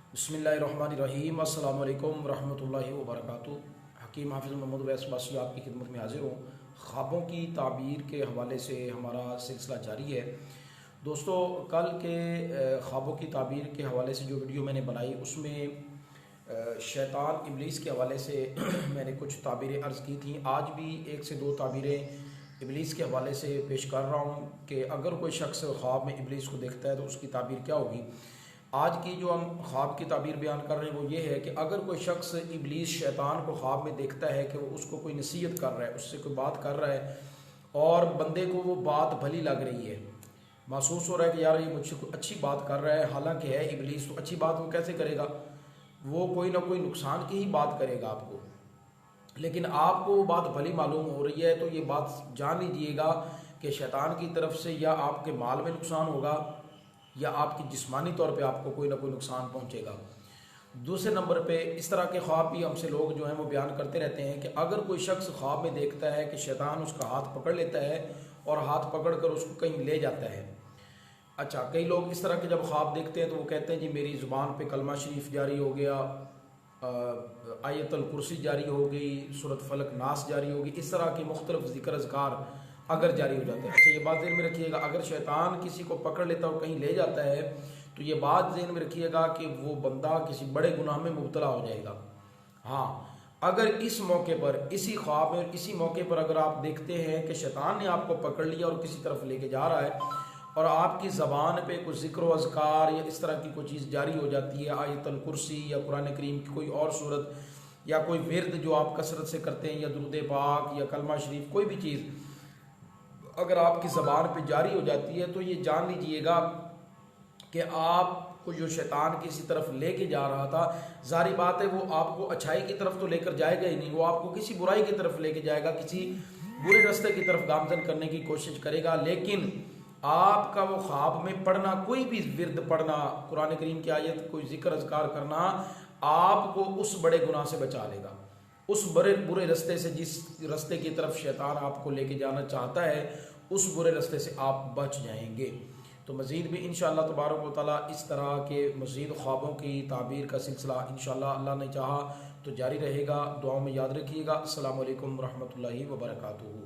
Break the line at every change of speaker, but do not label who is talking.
बिस्मिल्लाहिर्रहमानिर्रहीम अस्सलामु अलैकुम रहमतुल्लाहि व बरकातुहू। हकीम हाफिज़ मोहम्मद वैस बासी आपकी खिदमत में हाजिर हूँ। ख्वाबों की ताबीर के हवाले से हमारा सिलसिला जारी है। दोस्तों, कल के ख्वाबों की ताबीर के हवाले से जो वीडियो मैंने बनाई उसमें शैतान इब्लीस के हवाले से मैंने कुछ ताबीरें अर्ज़ की थी। आज भी एक से दो ताबीरें इब्लीस के हवाले से पेश कर रहा हूँ कि अगर कोई शख्स ख्वाब में इब्लीस को देखता है तो उसकी ताबीर क्या होगी। आज की जो हम ख्वाब की ताबीर बयान कर रहे हैं वो ये है कि अगर कोई शख्स इब्लीस शैतान को ख्वाब में देखता है कि वो उसको कोई नसीहत कर रहा है, उससे कोई बात कर रहा है और बंदे को वो बात भली लग रही है, महसूस हो रहा है कि यार ये मुझसे कोई अच्छी बात कर रहा है, हालांकि है इब्लीस, तो अच्छी बात वो कैसे करेगा, वो कोई ना कोई नुकसान की ही बात करेगा आपको, लेकिन आपको वो बात भली मालूम हो रही है, तो ये बात जान लीजिएगा कि शैतान की तरफ से या आपके माल में नुकसान होगा या आपकी जिस्मानी तौर पे आपको कोई ना कोई नुकसान पहुंचेगा। दूसरे नंबर पे इस तरह के ख्वाब भी हमसे लोग जो हैं वो बयान करते रहते हैं कि अगर कोई शख्स ख्वाब में देखता है कि शैतान उसका हाथ पकड़ लेता है और हाथ पकड़ कर उसको कहीं ले जाता है। अच्छा, कई लोग इस तरह के जब ख्वाब देखते हैं तो वो कहते हैं जी मेरी ज़ुबान पे कलमा शरीफ जारी हो गया, आयतल कुर्सी जारी हो गई, सूरत फलक नास जारी होगी, इस तरह के मुख्तलिफ ज़िक्र अज़कार अगर जारी हो जाते हैं। अच्छा, ये बात ज़हन में रखिएगा, अगर शैतान किसी को पकड़ लेता है और कहीं ले जाता है तो ये बात ज़हन में रखिएगा कि वो बंदा किसी बड़े गुनाह में मुब्तला हो जाएगा। हाँ, अगर इस मौके पर, इसी ख्वाब में, इसी मौके पर अगर आप देखते हैं कि शैतान ने आपको पकड़ लिया और किसी तरफ लेके जा रहा है और आपकी ज़बान पे कुछ ज़िक्र व अज़कार या इस तरह की कोई चीज़ जारी हो जाती है, आयतल कुर्सी या कुरान करीम की कोई और सूरत या कोई विर्द जो आप कसरत से करते हैं या दुरूद पाक या कलमा शरीफ, कोई भी चीज़ अगर आपकी ज़बान पे जारी हो जाती है तो ये जान लीजिएगा कि आपको जो शैतान किसी तरफ लेके जा रहा था, जारी बात है वो आपको अच्छाई की तरफ तो लेकर जाएगा ही नहीं, वो आपको किसी बुराई की तरफ लेके जाएगा, किसी बुरे रास्ते की तरफ गामजन करने की कोशिश करेगा। लेकिन आपका वो ख्वाब में पढ़ना, कोई भी विर्द पढ़ना, कुरान करीम की आयत, कोई जिक्र अज़कार करना आपको उस बड़े गुनाह से बचा लेगा, उस बड़े बुरे रास्ते से, जिस रास्ते की तरफ शैतान आपको लेके जाना चाहता है उस बुरे रास्ते से आप बच जाएंगे। तो मज़ीद भी इंशाअल्लाह तबारक व तआला इस तरह के मज़ीद ख्वाबों की ताबीर का सिलसिला इंशाअल्लाह अल्लाह ने चाहा तो जारी रहेगा। दुआओं में याद रखिएगा। अस्सलामु अलैकुम रहमतुल्लाहि व बरकातुहू।